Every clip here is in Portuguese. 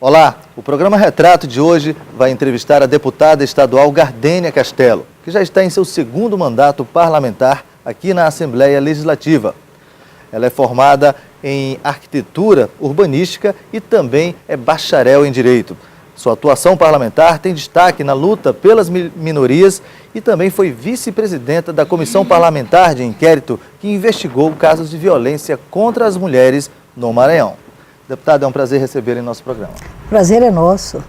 Olá, o programa Retrato de hoje vai entrevistar a deputada estadual Gardênia Castelo, que já está em seu segundo mandato parlamentar aqui na Assembleia Legislativa. Ela é formada em arquitetura urbanística e também é bacharel em direito. Sua atuação parlamentar tem destaque na luta pelas minorias e também foi vice-presidenta da Comissão Parlamentar de Inquérito que investigou casos de violência contra as mulheres no Maranhão. Deputada, é um prazer recebê-la em nosso programa. Prazer é nosso.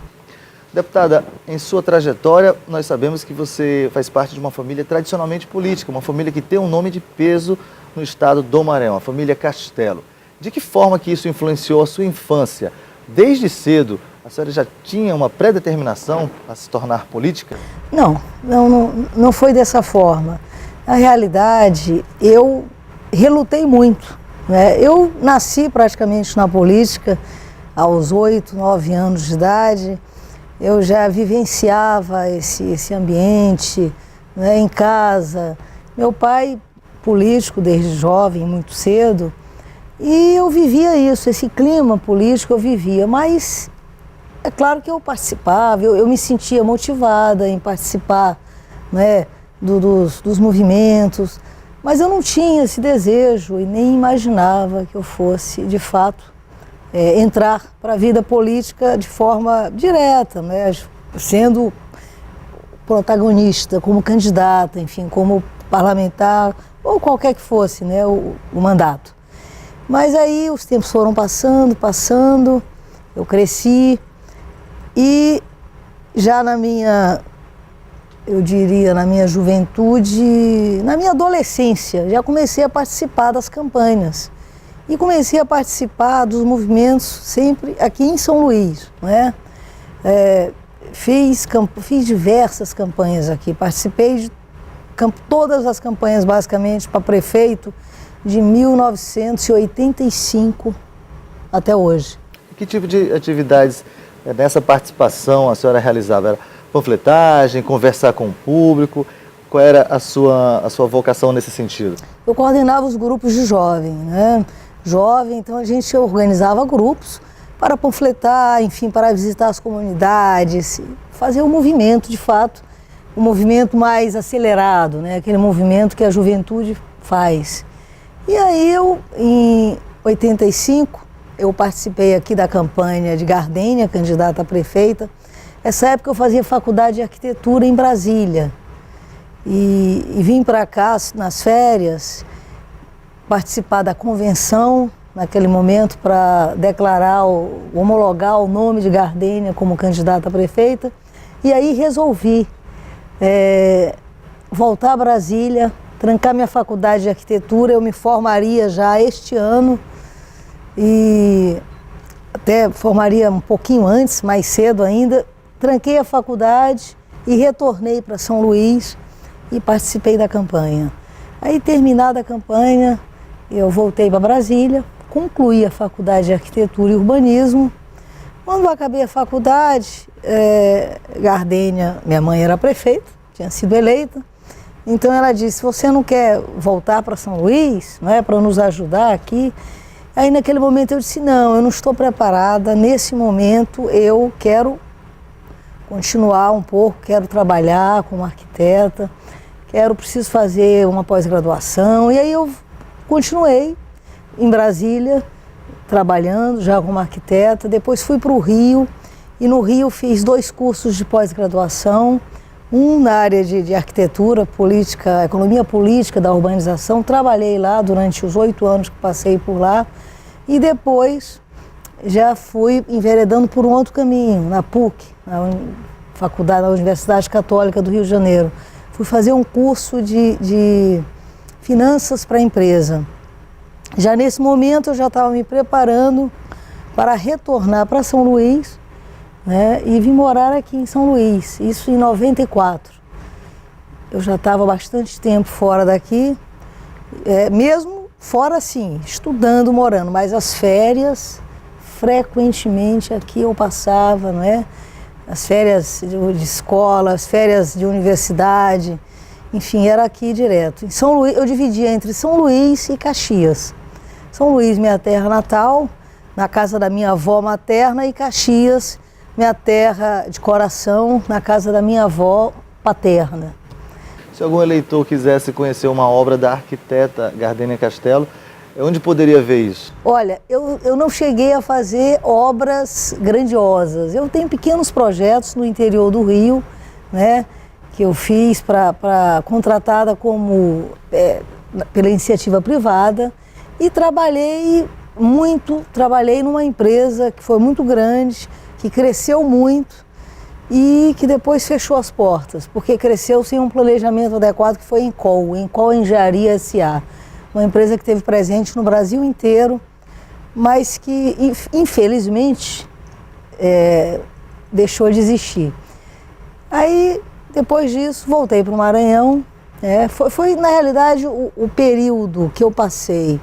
Deputada, em sua trajetória, nós sabemos que você faz parte de uma família tradicionalmente política, uma família que tem um nome de peso no estado do Maranhão, a família Castelo. De que forma que isso influenciou a sua infância? Desde cedo, a senhora já tinha uma pré-determinação a se tornar política? Não foi dessa forma. Na realidade, eu relutei muito, né? Eu nasci praticamente na política aos 8, 9 anos de idade. Eu já vivenciava esse ambiente, né, em casa. Meu pai, político desde jovem, muito cedo, e eu vivia isso, esse clima político eu vivia, mas é claro que eu participava, eu me sentia motivada em participar, né, dos movimentos, mas eu não tinha esse desejo e nem imaginava que eu fosse, de fato, entrar para a vida política de forma direta, né, sendo protagonista, como candidata, enfim, como parlamentar, ou qualquer que fosse, né, o mandato. Mas aí os tempos foram passando, eu cresci e já eu diria, na minha juventude, na minha adolescência, já comecei a participar das campanhas. E comecei a participar dos movimentos sempre aqui em São Luís, né? Fiz diversas campanhas aqui, participei de todas as campanhas basicamente para prefeito de 1985 até hoje. Que tipo de atividades nessa participação a senhora realizava? Era panfletagem, conversar com o público? Qual era a sua vocação nesse sentido? Eu coordenava os grupos de jovem, né? Então a gente organizava grupos para panfletar, enfim, para visitar as comunidades, fazer um movimento, de fato, um movimento mais acelerado, né? Aquele movimento que a juventude faz. E aí em 85, eu participei aqui da campanha de Gardênia, candidata a prefeita. Essa época eu fazia faculdade de arquitetura em Brasília. E vim para cá nas férias, participar da convenção, naquele momento, para homologar o nome de Gardênia como candidata a prefeita. E aí resolvi voltar a Brasília, trancar minha faculdade de arquitetura. Eu me formaria já este ano e até formaria um pouquinho antes, mais cedo ainda. Tranquei a faculdade e retornei para São Luís e participei da campanha. Aí, terminada a campanha, eu voltei para Brasília, concluí a faculdade de arquitetura e urbanismo. Quando eu acabei a faculdade, Gardênia, minha mãe era prefeita, tinha sido eleita, então ela disse: você não quer voltar para São Luís, não é, para nos ajudar aqui? Aí naquele momento eu disse: não, eu não estou preparada, nesse momento eu quero continuar um pouco, quero trabalhar como arquiteta, preciso fazer uma pós-graduação. E aí eu continuei em Brasília, trabalhando já como arquiteta. Depois fui para o Rio, e no Rio fiz 2 cursos de pós-graduação, um na área de arquitetura, política, economia política da urbanização. Trabalhei lá durante os 8 anos que passei por lá, e depois já fui enveredando por um outro caminho, na PUC, na Universidade Católica do Rio de Janeiro. Fui fazer um curso de finanças para a empresa. Já nesse momento eu já estava me preparando para retornar para São Luís, né, e vim morar aqui em São Luís, isso em 94. Eu já estava bastante tempo fora daqui, mesmo fora assim, estudando, morando, mas as férias, frequentemente aqui eu passava, não é? As férias de escola, as férias de universidade, enfim, era aqui direto. Em São Luís, eu dividia entre São Luís e Caxias. São Luís, minha terra natal, na casa da minha avó materna, e Caxias, minha terra de coração, na casa da minha avó paterna. Se algum eleitor quisesse conhecer uma obra da arquiteta Gardênia Castello, onde poderia ver isso? Olha, eu não cheguei a fazer obras grandiosas. Eu tenho pequenos projetos no interior do Rio, né, que eu fiz contratada como pela iniciativa privada, e trabalhei numa empresa que foi muito grande, que cresceu muito e que depois fechou as portas, porque cresceu sem um planejamento adequado, que foi a Encol Engenharia S.A., uma empresa que esteve presente no Brasil inteiro, mas que, infelizmente, deixou de existir. Aí, depois disso, voltei para o Maranhão. Foi, na realidade, o período que eu passei,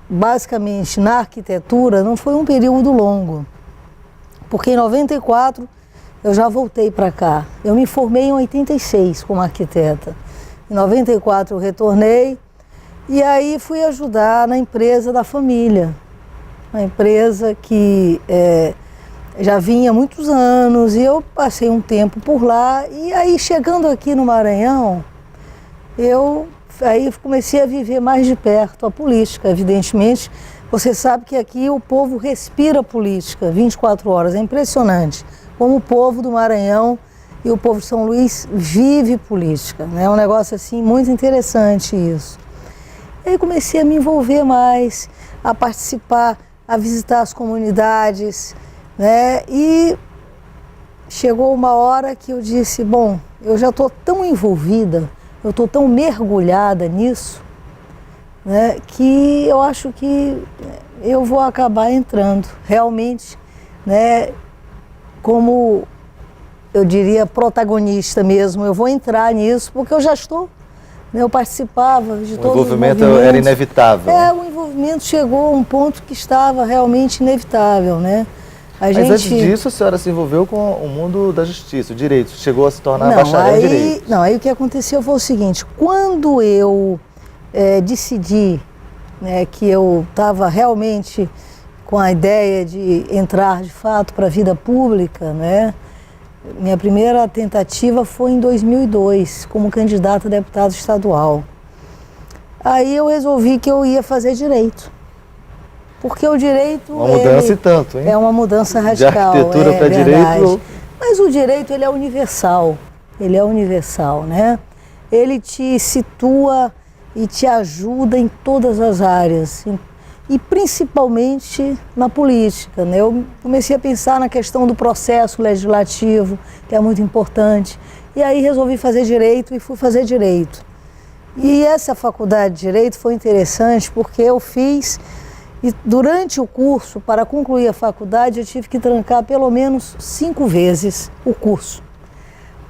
basicamente, na arquitetura, não foi um período longo, porque em 94 eu já voltei para cá. Eu me formei em 86 como arquiteta. Em 94 eu retornei e aí fui ajudar na empresa da família. Uma empresa que já vinha há muitos anos, e eu passei um tempo por lá. E aí, chegando aqui no Maranhão, eu comecei a viver mais de perto a política, evidentemente. Você sabe que aqui o povo respira política 24 horas, é impressionante como o povo do Maranhão e o povo de São Luís vive política, né? É um negócio assim muito interessante isso. E aí comecei a me envolver mais, a participar, a visitar as comunidades, né? E chegou uma hora que eu disse, bom, eu já estou tão envolvida, eu estou tão mergulhada nisso, né, que eu acho que eu vou acabar entrando realmente, né, como eu diria, protagonista mesmo. Eu vou entrar nisso porque eu já estou, né, eu participava de todos os movimentos. O envolvimento era inevitável. O envolvimento chegou a um ponto que estava realmente inevitável, né? Mas antes disso, a senhora se envolveu com o mundo da justiça, o direito, chegou a se tornar bacharel em direito. Não, aí o que aconteceu foi o seguinte: quando eu decidi, né, que eu estava realmente com a ideia de entrar de fato para a vida pública, né, minha primeira tentativa foi em 2002, como candidata a deputado estadual. Aí eu resolvi que eu ia fazer direito. Porque o direito... Uma mudança e tanto, hein? É uma mudança radical. De arquitetura para direito... Mas o direito, ele é universal. Ele é universal, né? Ele te situa e te ajuda em todas as áreas. E principalmente na política, né? Eu comecei a pensar na questão do processo legislativo, que é muito importante. E aí resolvi fazer direito e fui fazer direito. E essa faculdade de direito foi interessante porque eu fiz... E durante o curso, para concluir a faculdade, eu tive que trancar pelo menos 5 vezes o curso.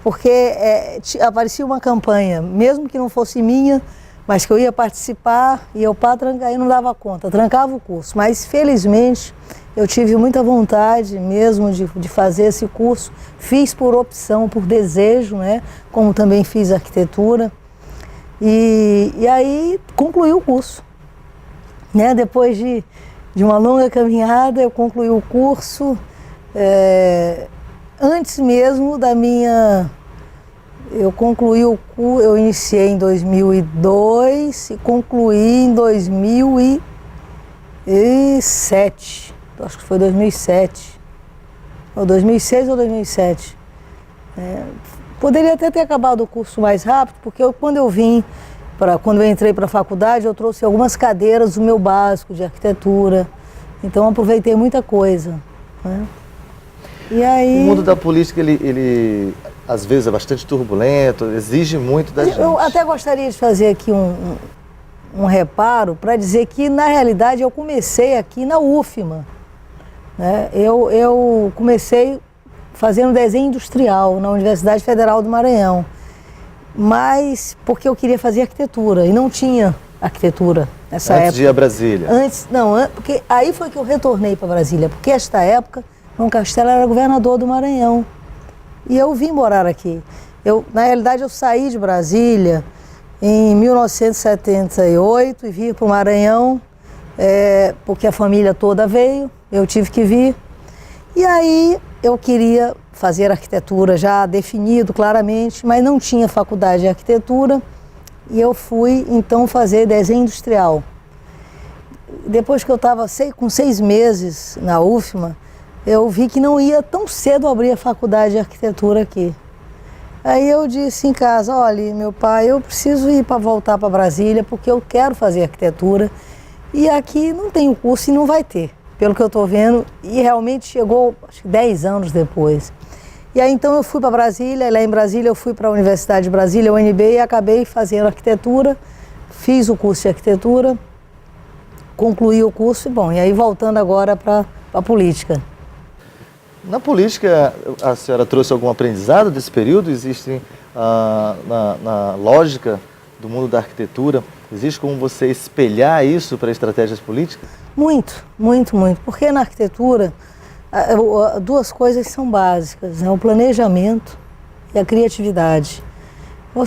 Porque aparecia uma campanha, mesmo que não fosse minha, mas que eu ia participar, e eu para trancar e não dava conta, trancava o curso. Mas, felizmente, eu tive muita vontade mesmo de fazer esse curso. Fiz por opção, por desejo, né? Como também fiz arquitetura. E aí concluí o curso. Né? Depois de uma longa caminhada, eu concluí o curso, antes mesmo da minha... Eu concluí o curso, eu iniciei em 2002 e concluí em 2007, acho que foi 2007, ou 2006 ou 2007. Poderia até ter acabado o curso mais rápido, porque quando eu entrei para a faculdade, eu trouxe algumas cadeiras do meu básico de arquitetura. Então, aproveitei muita coisa, né? E aí... O mundo da política, ele às vezes é bastante turbulento, exige muito da gente. Eu até gostaria de fazer aqui um reparo para dizer que, na realidade, eu comecei aqui na UFMA, né? Eu comecei fazendo desenho industrial na Universidade Federal do Maranhão. Mas porque eu queria fazer arquitetura e não tinha arquitetura nessa época. Antes de ir a Brasília? Porque aí foi que eu retornei para Brasília, porque esta época, João Castello era governador do Maranhão e eu vim morar aqui. Na realidade, eu saí de Brasília em 1978 e vim para o Maranhão porque a família toda veio, eu tive que vir. E aí eu queria fazer arquitetura já definido claramente, mas não tinha faculdade de arquitetura, e eu fui então fazer desenho industrial. Depois que eu estava com 6 meses na UFMA, eu vi que não ia tão cedo abrir a faculdade de arquitetura aqui. Aí eu disse em casa, olha, meu pai, eu preciso ir para voltar para Brasília porque eu quero fazer arquitetura e aqui não tem o curso e não vai ter, pelo que eu estou vendo, e realmente chegou acho que 10 anos depois. E aí então eu fui para Brasília, e lá em Brasília eu fui para a Universidade de Brasília, UNB, e acabei fazendo arquitetura, fiz o curso de arquitetura, concluí o curso e bom, e aí voltando agora para a política. Na política, a senhora trouxe algum aprendizado desse período? Existe, na lógica do mundo da arquitetura, existe como você espelhar isso para estratégias políticas? Muito, muito, muito. Porque na arquitetura, duas coisas são básicas, né? O planejamento e a criatividade. O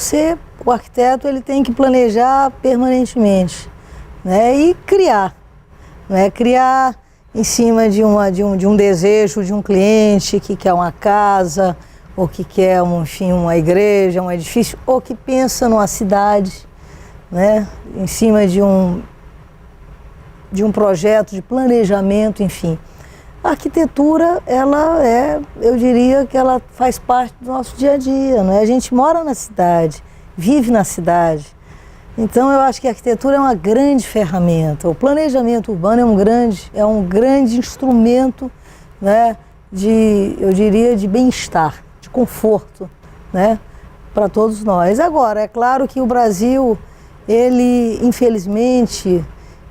arquiteto, ele tem que planejar permanentemente, né? E criar, né? Criar em cima de um desejo de um cliente que quer uma casa, ou que quer, enfim, uma igreja, um edifício, ou que pensa numa cidade, né? Em cima de um projeto de planejamento, enfim. A arquitetura, eu diria que ela faz parte do nosso dia a dia, né? A gente mora na cidade, vive na cidade. Então, eu acho que a arquitetura é uma grande ferramenta. O planejamento urbano é um grande instrumento, né, eu diria, de bem-estar, de conforto, né, para todos nós. Agora, é claro que o Brasil, infelizmente,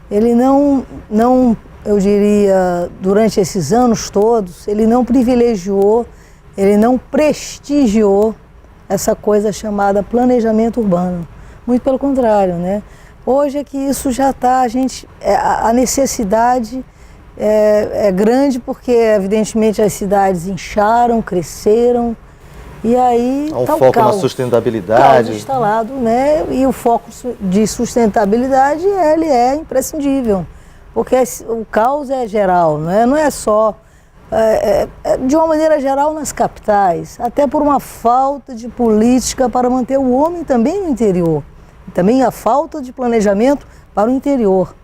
ele não, eu diria, durante esses anos todos, ele não privilegiou, ele não prestigiou essa coisa chamada planejamento urbano. Muito pelo contrário, né? Hoje é que isso já está, a necessidade é grande porque, evidentemente, as cidades incharam, cresceram, e aí há um foco na sustentabilidade. Caos instalado, né? E o foco de sustentabilidade, ele é imprescindível, porque o caos é geral, não é só, de uma maneira geral nas capitais, até por uma falta de política para manter o homem também no interior. Também a falta de planejamento para o interior,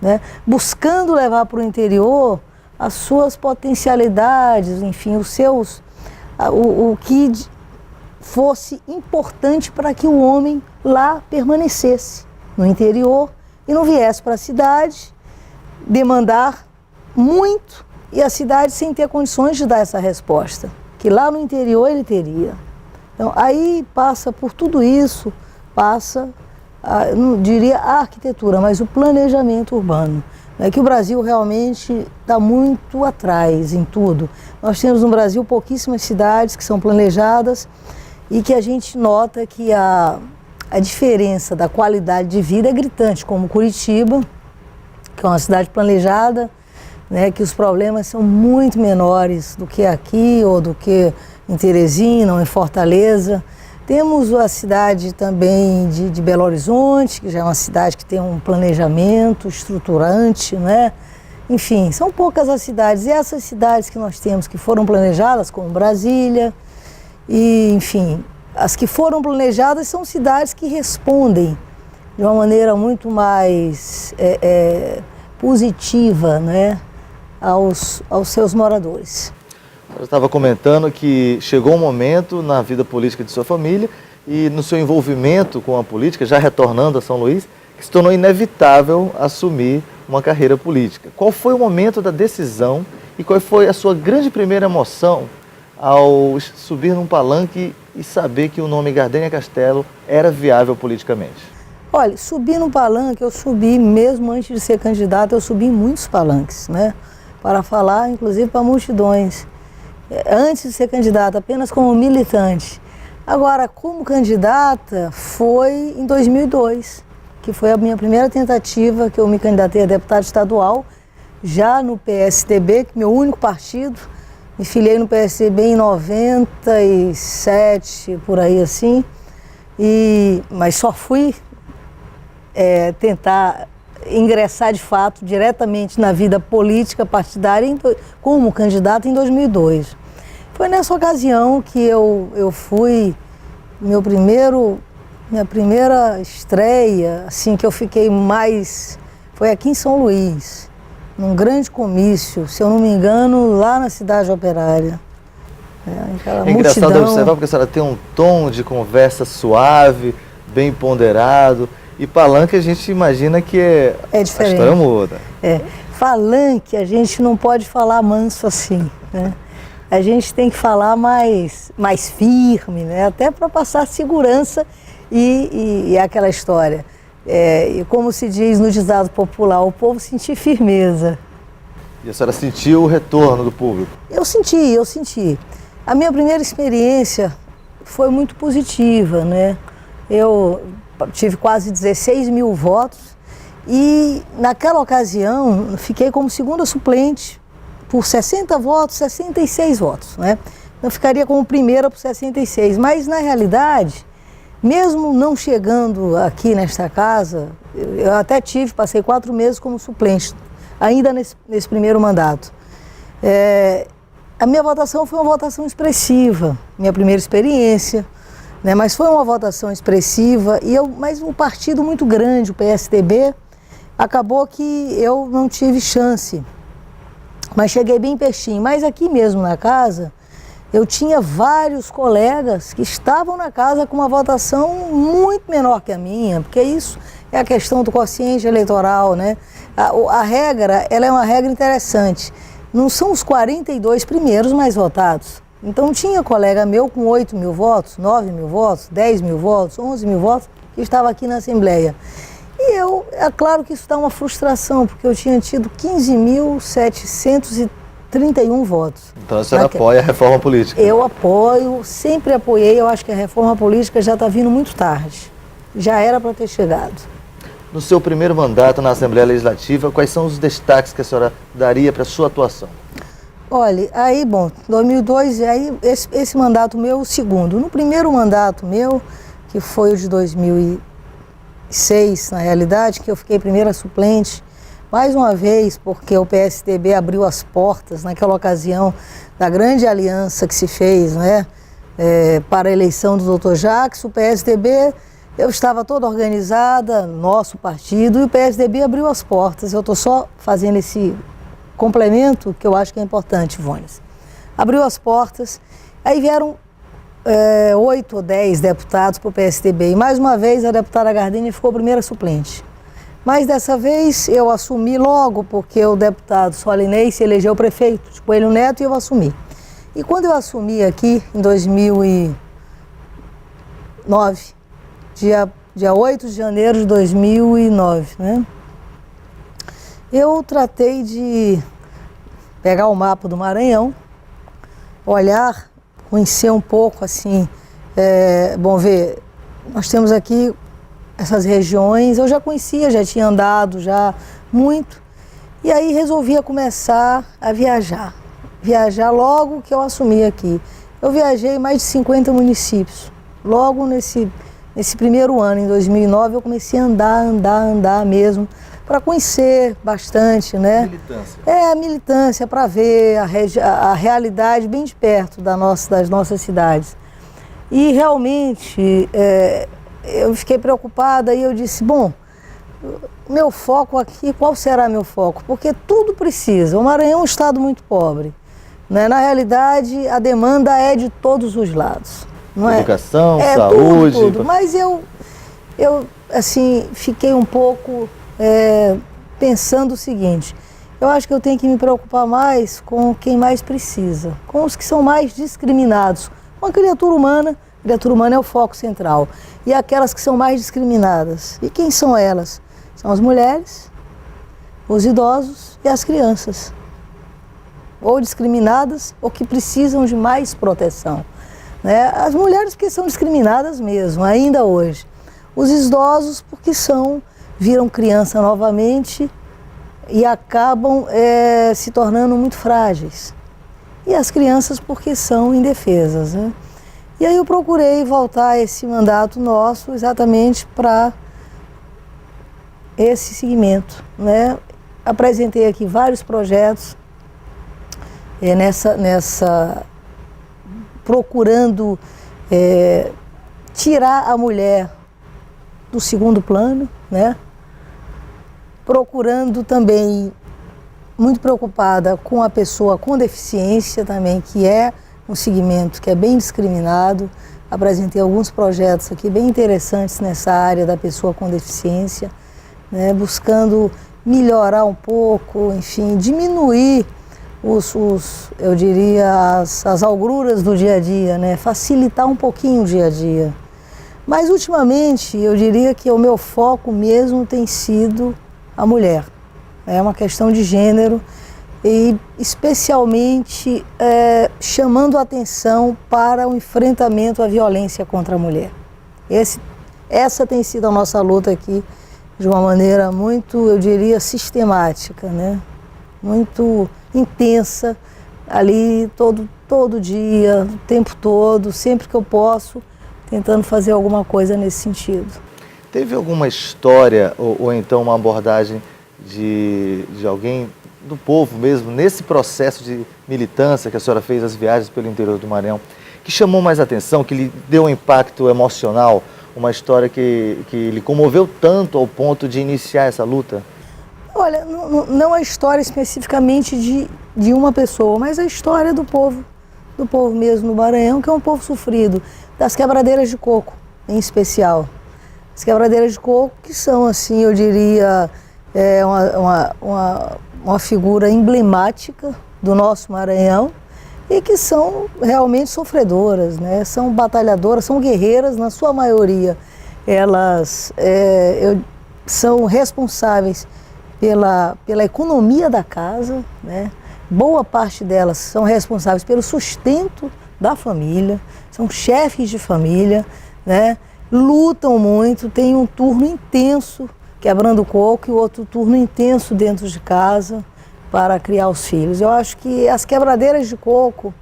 né? Buscando levar para o interior as suas potencialidades, enfim, o que fosse importante para que o homem lá permanecesse no interior e não viesse para a cidade demandar muito e a cidade sem ter condições de dar essa resposta, que lá no interior ele teria. Então, aí passa por tudo isso, não diria a arquitetura, mas o planejamento urbano. É que o Brasil realmente está muito atrás em tudo. Nós temos no Brasil pouquíssimas cidades que são planejadas e que a gente nota que a diferença da qualidade de vida é gritante, como Curitiba, que é uma cidade planejada, né, que os problemas são muito menores do que aqui ou do que em Teresina ou em Fortaleza. Temos a cidade também de Belo Horizonte, que já é uma cidade que tem um planejamento estruturante, né? Enfim, são poucas as cidades. E essas cidades que nós temos que foram planejadas, como Brasília, e enfim, as que foram planejadas são cidades que respondem de uma maneira muito mais positiva, né, aos seus moradores. Eu estava comentando que chegou um momento na vida política de sua família e no seu envolvimento com a política, já retornando a São Luís, que se tornou inevitável assumir uma carreira política. Qual foi o momento da decisão e qual foi a sua grande primeira emoção ao subir num palanque e saber que o nome Gardênia Castello era viável politicamente? Olha, subir num palanque, eu subi mesmo antes de ser candidata, eu subi em muitos palanques, né? Para falar, inclusive, para multidões. Antes de ser candidata, apenas como militante. Agora, como candidata, foi em 2002, que foi a minha primeira tentativa, que eu me candidatei a deputada estadual, já no PSDB, que é meu único partido. Me filiei no PSDB em 97, por aí assim, mas só fui tentar ingressar de fato diretamente na vida política partidária como candidata em 2002. Foi nessa ocasião que eu fui, minha primeira estreia, assim, que eu fiquei mais, foi aqui em São Luís, num grande comício, se eu não me engano, lá na Cidade Operária. É engraçado observar porque a senhora tem um tom de conversa suave, bem ponderado, e palanque a gente imagina que é diferente. A história muda. Palanque a gente não pode falar manso assim, né? A gente tem que falar mais firme, né? Até para passar segurança e aquela história. E como se diz no ditado popular, o povo sentir firmeza. E a senhora sentiu o retorno do público? Eu senti. A minha primeira experiência foi muito positiva, né? Eu tive quase 16 mil votos e naquela ocasião fiquei como segunda suplente por 60 votos, 66 votos, né? Eu ficaria como primeira por 66, mas na realidade, mesmo não chegando aqui nesta casa, eu até passei 4 meses como suplente, ainda nesse primeiro mandato. A minha votação foi uma votação expressiva, minha primeira experiência, né? Mas foi uma votação expressiva, mas um partido muito grande, o PSDB, acabou que eu não tive chance, mas cheguei bem pertinho. Mas aqui mesmo na casa, eu tinha vários colegas que estavam na casa com uma votação muito menor que a minha, porque isso é a questão do quociente eleitoral, né? A regra, ela é uma regra interessante. Não são os 42 primeiros mais votados. Então tinha colega meu com 8 mil votos, 9 mil votos, 10 mil votos, 11 mil votos, que estava aqui na Assembleia. E é claro que isso dá uma frustração, porque eu tinha tido 15.731 votos. Então a senhora apoia a reforma política? Eu apoio, sempre apoiei, eu acho que a reforma política já está vindo muito tarde. Já era para ter chegado. No seu primeiro mandato na Assembleia Legislativa, quais são os destaques que a senhora daria para a sua atuação? Olha, 2002, esse mandato meu, o segundo. No primeiro mandato meu, que foi o de 2006, na realidade, que eu fiquei primeira suplente, mais uma vez, porque o PSDB abriu as portas naquela ocasião da grande aliança que se fez, né, para a eleição do Dr. Jacques, o PSDB... Eu estava toda organizada, nosso partido, e o PSDB abriu as portas. Eu estou só fazendo esse complemento que eu acho que é importante, Vones. Abriu as portas, aí vieram 8 ou 10 deputados para o PSDB. E mais uma vez a deputada Gardini ficou primeira suplente. Mas dessa vez eu assumi logo, porque o deputado Solinei se elegeu prefeito de Coelho Neto, e eu assumi. E quando eu assumi aqui, em 2009, dia 8 de janeiro de 2009, né? Eu tratei de pegar o mapa do Maranhão, olhar, conhecer um pouco, assim, nós temos aqui essas regiões, eu já conhecia, já tinha andado, já muito, e aí resolvi começar a viajar logo que eu assumi aqui. Eu viajei mais de 50 municípios, logo nesse primeiro ano, em 2009, eu comecei a andar mesmo, para conhecer bastante, né? Militância. A militância, para ver a realidade bem de perto das nossas cidades. E realmente, eu fiquei preocupada e eu disse, bom, meu foco aqui, qual será meu foco? Porque tudo precisa. O Maranhão é um estado muito pobre, né? Na realidade, a demanda é de todos os lados. Não Educação, saúde... Tudo. Mas eu assim, fiquei um pouco pensando o seguinte, eu acho que eu tenho que me preocupar mais com quem mais precisa, com os que são mais discriminados, com a criatura humana é o foco central, e aquelas que são mais discriminadas. E quem são elas? São as mulheres, os idosos e as crianças, ou discriminadas ou que precisam de mais proteção. As mulheres porque são discriminadas mesmo, ainda hoje. Os idosos porque viram criança novamente e acabam se tornando muito frágeis. E as crianças porque são indefesas, né? E aí eu procurei voltar esse mandato nosso exatamente para esse segmento, né? Apresentei aqui vários projetos procurando tirar a mulher do segundo plano, né? Procurando também, muito preocupada com a pessoa com deficiência também, que é um segmento que é bem discriminado. Apresentei alguns projetos aqui bem interessantes nessa área da pessoa com deficiência, né? Buscando melhorar um pouco, enfim, diminuir eu diria, as agruras do dia a dia, né? Facilitar um pouquinho o dia a dia. Mas, ultimamente, eu diria que o meu foco mesmo tem sido a mulher. É uma questão de gênero e, especialmente, chamando a atenção para o enfrentamento à violência contra a mulher. Essa tem sido a nossa luta aqui de uma maneira muito, eu diria, sistemática, né? Muito intensa, ali todo dia, o tempo todo, sempre que eu posso, tentando fazer alguma coisa nesse sentido. Teve alguma história ou então uma abordagem de alguém do povo mesmo, nesse processo de militância que a senhora fez, as viagens pelo interior do Maranhão, que chamou mais atenção, que lhe deu um impacto emocional, uma história que lhe comoveu tanto ao ponto de iniciar essa luta? Olha, não a história especificamente de uma pessoa, mas a história do povo mesmo no Maranhão, que é um povo sofrido, das quebradeiras de coco, em especial. As quebradeiras de coco que são, assim, eu diria, uma figura emblemática do nosso Maranhão e que são realmente sofredoras, né? São batalhadoras, são guerreiras, na sua maioria. Elas são responsáveis pela economia da casa, né? Boa parte delas são responsáveis pelo sustento da família, são chefes de família, né? Lutam muito, têm um turno intenso quebrando coco e outro turno intenso dentro de casa para criar os filhos. Eu acho que as quebradeiras de coco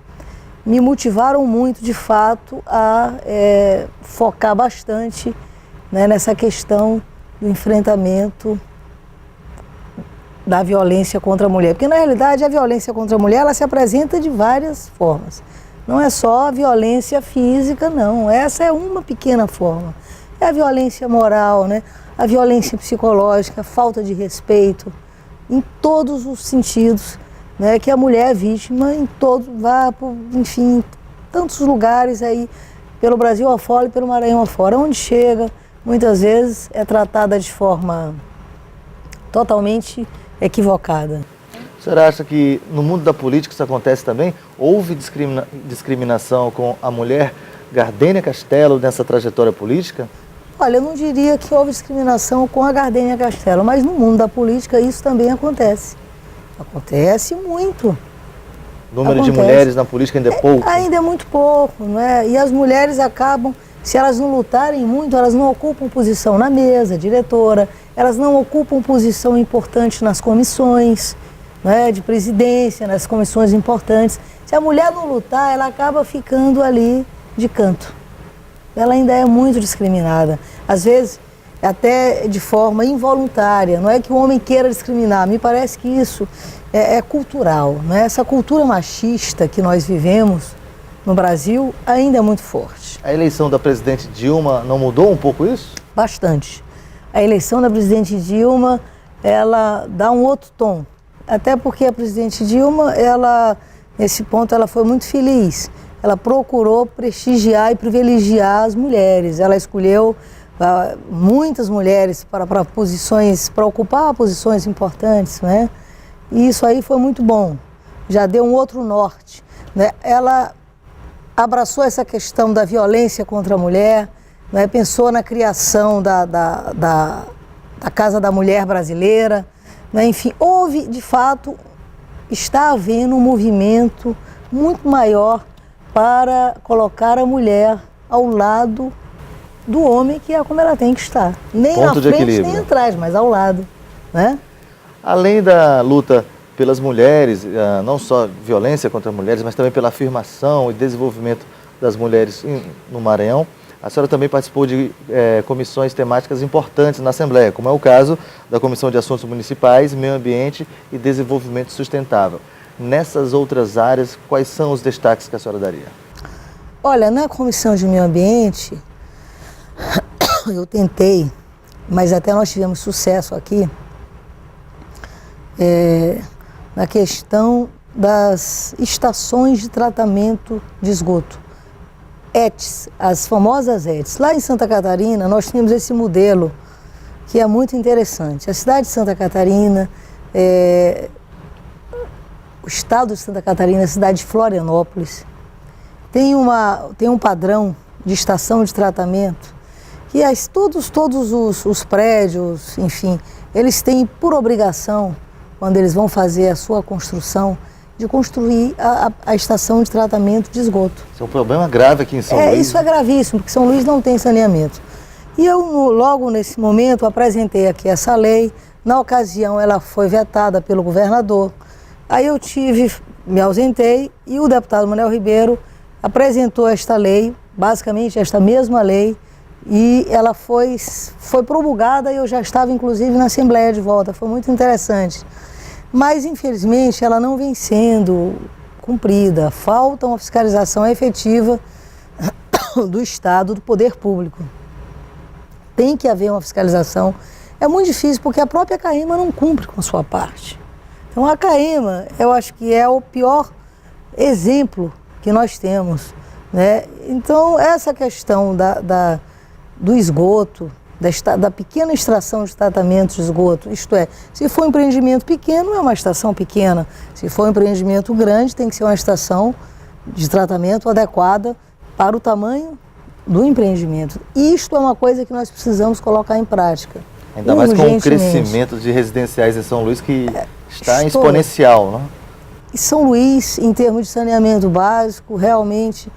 me motivaram muito, de fato, a focar bastante, né, nessa questão do enfrentamento da violência contra a mulher. Porque, na realidade, a violência contra a mulher, ela se apresenta de várias formas. Não é só a violência física, não. Essa é uma pequena forma. É a violência moral, né? A violência psicológica, a falta de respeito, em todos os sentidos, né? Que a mulher é vítima em enfim, tantos lugares aí, pelo Brasil afora e pelo Maranhão afora. Onde chega, muitas vezes, é tratada de forma totalmente equivocada. A senhora acha que no mundo da política isso acontece também? Houve discriminação com a mulher Gardênia Castelo nessa trajetória política? Olha, eu não diria que houve discriminação com a Gardênia Castelo, mas no mundo da política isso também acontece. Acontece muito. O número de mulheres na política ainda é pouco? Ainda é muito pouco, não é? E as mulheres acabam, se elas não lutarem muito, elas não ocupam posição na mesa, diretora, elas não ocupam posição importante nas comissões, né, de presidência, nas comissões importantes. Se a mulher não lutar, ela acaba ficando ali de canto. Ela ainda é muito discriminada. Às vezes, até de forma involuntária. Não é que o homem queira discriminar. Me parece que isso é cultural, né? Essa cultura machista que nós vivemos no Brasil ainda é muito forte. A eleição da presidente Dilma não mudou um pouco isso? Bastante. A eleição da presidente Dilma, ela dá um outro tom. Até porque a presidente Dilma, nesse ponto, ela foi muito feliz. Ela procurou prestigiar e privilegiar as mulheres. Ela escolheu muitas mulheres para ocupar posições importantes, né? E isso aí foi muito bom. Já deu um outro norte, né? Ela abraçou essa questão da violência contra a mulher, né? Pensou na criação da Casa da Mulher Brasileira, né? Enfim, houve, de fato, está havendo um movimento muito maior para colocar a mulher ao lado do homem, que é como ela tem que estar. Nem na frente, nem atrás, mas ao lado, né? Além da luta pelas mulheres, não só violência contra mulheres, mas também pela afirmação e desenvolvimento das mulheres no Maranhão, a senhora também participou de comissões temáticas importantes na Assembleia, como é o caso da Comissão de Assuntos Municipais, Meio Ambiente e Desenvolvimento Sustentável. Nessas outras áreas, quais são os destaques que a senhora daria? Olha, na Comissão de Meio Ambiente, eu tentei, mas até nós tivemos sucesso aqui, na questão das estações de tratamento de esgoto. ETs, as famosas ETs. Lá em Santa Catarina, nós tínhamos esse modelo que é muito interessante. A cidade de Santa Catarina, o estado de Santa Catarina, a cidade de Florianópolis, tem um padrão de estação de tratamento que todos os prédios, enfim, eles têm por obrigação, quando eles vão fazer a sua construção, de construir a estação de tratamento de esgoto. Isso é um problema grave aqui em São Luís. Isso é gravíssimo, porque São Luís não tem saneamento. E eu, logo nesse momento, apresentei aqui essa lei. Na ocasião, ela foi vetada pelo governador. Aí eu me ausentei e o deputado Manuel Ribeiro apresentou esta lei, basicamente esta mesma lei, e ela foi promulgada e eu já estava, inclusive, na Assembleia de volta. Foi muito interessante. Mas, infelizmente, ela não vem sendo cumprida. Falta uma fiscalização efetiva do Estado, do poder público. Tem que haver uma fiscalização. É muito difícil, porque a própria CAEMA não cumpre com a sua parte. Então, a CAEMA, eu acho que é o pior exemplo que nós temos, né? Então, essa questão do esgoto, da pequena extração de tratamento de esgoto, isto é, se for um empreendimento pequeno, é uma estação pequena. Se for um empreendimento grande, tem que ser uma estação de tratamento adequada para o tamanho do empreendimento. Isto é uma coisa que nós precisamos colocar em prática. Ainda mais com o crescimento de residenciais em São Luís, que está exponencial, não? E São Luís, em termos de saneamento básico, realmente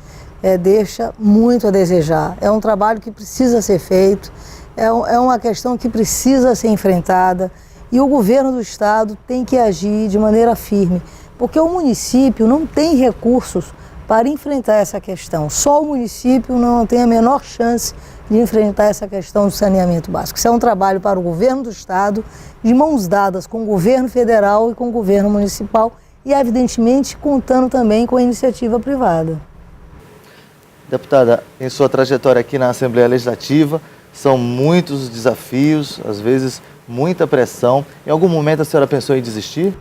deixa muito a desejar. É um trabalho que precisa ser feito. É uma questão que precisa ser enfrentada e o governo do estado tem que agir de maneira firme, porque o município não tem recursos para enfrentar essa questão. Só o município não tem a menor chance de enfrentar essa questão do saneamento básico. Isso é um trabalho para o governo do estado, de mãos dadas com o governo federal e com o governo municipal e, evidentemente, contando também com a iniciativa privada. Deputada, em sua trajetória aqui na Assembleia Legislativa, são muitos desafios, às vezes muita pressão. Em algum momento a senhora pensou em desistir?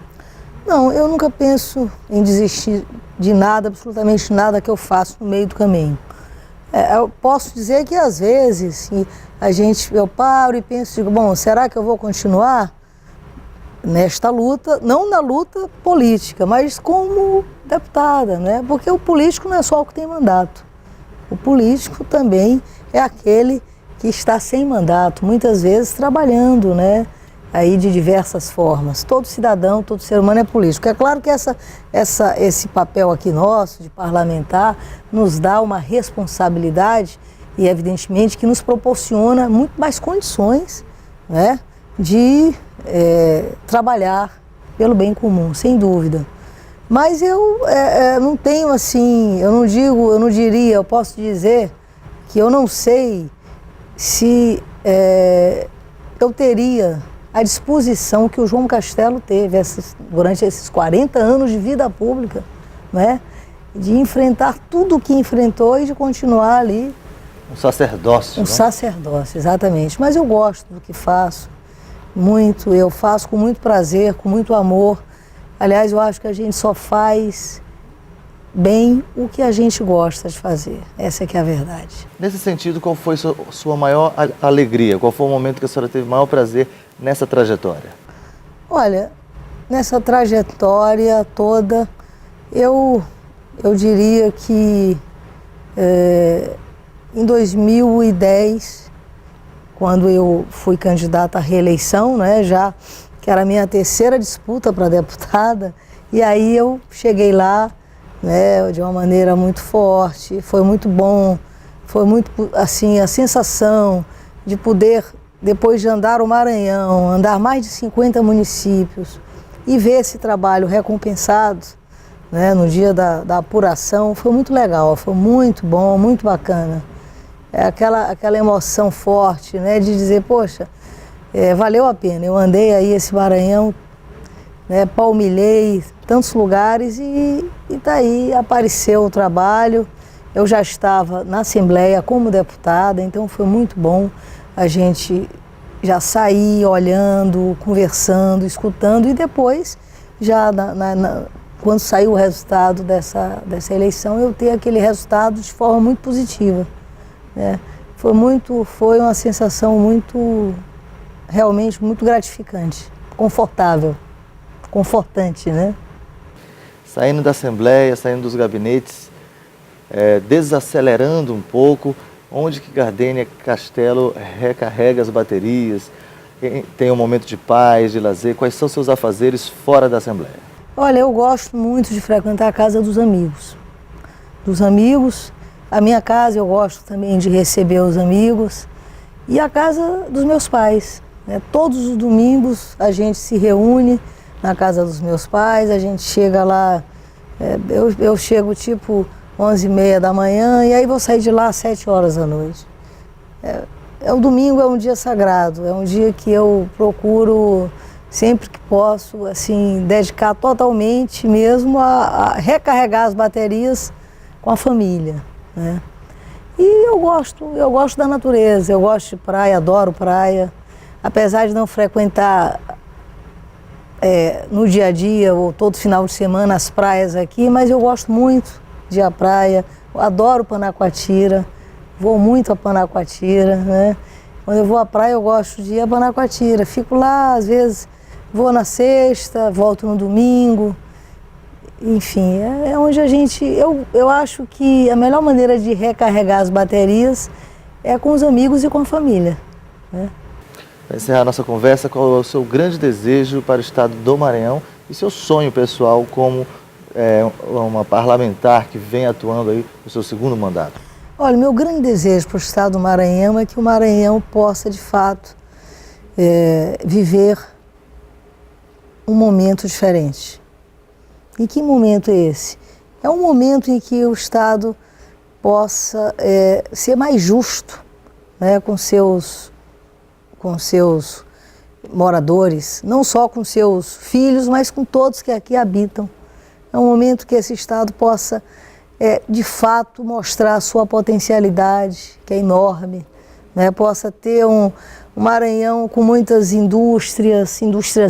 Não, eu nunca penso em desistir de nada, absolutamente nada que eu faço no meio do caminho. Eu posso dizer que às vezes eu paro e penso, digo, bom, será que eu vou continuar nesta luta, não na luta política, mas como deputada, né? Porque o político não é só o que tem mandato. O político também é aquele que está sem mandato, muitas vezes trabalhando, né, aí de diversas formas. Todo cidadão, todo ser humano é político. É claro que esse papel aqui nosso, de parlamentar, nos dá uma responsabilidade e, evidentemente, que nos proporciona muito mais condições, né, de trabalhar pelo bem comum, sem dúvida. Mas eu não tenho assim, eu posso dizer que eu não sei se eu teria a disposição que o João Castelo teve durante esses 40 anos de vida pública, né? De enfrentar tudo o que enfrentou e de continuar ali. Um sacerdócio. Um sacerdócio, exatamente. Mas eu gosto do que faço, muito, eu faço com muito prazer, com muito amor. Aliás, eu acho que a gente só faz bem o que a gente gosta de fazer. Essa é que é a verdade. Nesse sentido, qual foi sua maior alegria? Qual foi o momento que a senhora teve maior prazer nessa trajetória? Olha, nessa trajetória toda, eu diria que em 2010, quando eu fui candidata à reeleição, né, já que era a minha terceira disputa para deputada, e aí eu cheguei lá, né, de uma maneira muito forte, foi muito bom, foi muito, assim, a sensação de poder, depois de andar o Maranhão, andar mais de 50 municípios e ver esse trabalho recompensado, né, no dia da apuração, foi muito legal, foi muito bom, muito bacana. é aquela emoção forte, né, de dizer, poxa, valeu a pena. Eu andei aí esse Maranhão, né, palmilhei tantos lugares e tá aí, apareceu o trabalho. Eu já estava na Assembleia como deputada, então foi muito bom a gente já sair olhando, conversando, escutando e depois, já quando saiu o resultado dessa eleição, eu ter aquele resultado de forma muito positiva, né? Foi uma sensação realmente muito gratificante, confortante, né? Saindo da Assembleia, saindo dos gabinetes, desacelerando um pouco, onde que Gardênia Castello recarrega as baterias, tem um momento de paz, de lazer, quais são seus afazeres fora da Assembleia? Olha, eu gosto muito de frequentar a casa dos amigos. A minha casa eu gosto também de receber os amigos e a casa dos meus pais, né? Todos os domingos a gente se reúne na casa dos meus pais, a gente chega lá, eu chego tipo 11h30 da manhã e aí vou sair de lá às 7 horas da noite. O domingo é um dia sagrado, é um dia que eu procuro, sempre que posso, assim, dedicar totalmente mesmo a recarregar as baterias com a família, né? E eu gosto da natureza, eu gosto de praia, adoro praia. Apesar de não frequentar no dia a dia ou todo final de semana as praias aqui, mas eu gosto muito de ir à praia, eu adoro Panacoatira, vou muito a Panacoatira, né? Quando eu vou à praia eu gosto de ir a Panacoatira, fico lá, às vezes vou na sexta, volto no domingo, enfim, é onde a gente, eu acho que a melhor maneira de recarregar as baterias é com os amigos e com a família, né? Para encerrar a nossa conversa, qual é o seu grande desejo para o estado do Maranhão e seu sonho pessoal como uma parlamentar que vem atuando aí no seu segundo mandato? Olha, meu grande desejo para o estado do Maranhão é que o Maranhão possa, de fato, viver um momento diferente. E que momento é esse? É um momento em que o estado possa ser mais justo, né, com seus moradores, não só com seus filhos, mas com todos que aqui habitam. É um momento que esse estado possa, de fato, mostrar a sua potencialidade, que é enorme, né? Possa ter um Maranhão com muitas indústrias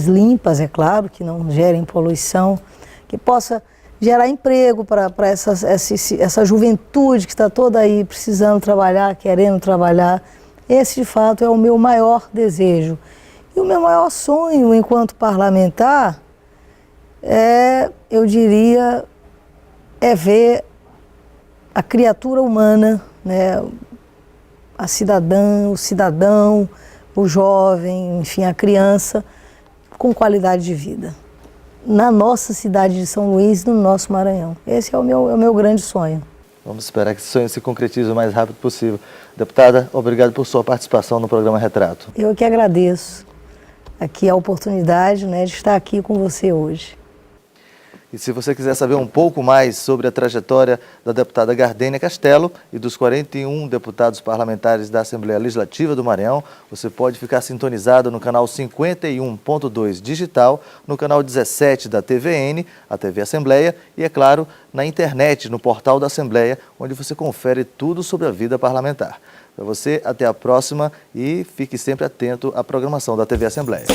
limpas, é claro, que não gerem poluição, que possa gerar emprego para essa juventude que está toda aí precisando trabalhar, querendo trabalhar. Esse, de fato, é o meu maior desejo. E o meu maior sonho enquanto parlamentar eu diria, ver a criatura humana, né, a cidadã, o cidadão, o jovem, enfim, a criança, com qualidade de vida. Na nossa cidade de São Luís, no nosso Maranhão. Esse é o meu grande sonho. Vamos esperar que esse sonho se concretize o mais rápido possível. Deputada, obrigado por sua participação no programa Retrato. Eu que agradeço aqui a oportunidade, né, de estar aqui com você hoje. E se você quiser saber um pouco mais sobre a trajetória da deputada Gardênia Castello e dos 41 deputados parlamentares da Assembleia Legislativa do Maranhão, você pode ficar sintonizado no canal 51.2 digital, no canal 17 da TVN, a TV Assembleia, e, é claro, na internet, no portal da Assembleia, onde você confere tudo sobre a vida parlamentar. Para você, até a próxima e fique sempre atento à programação da TV Assembleia.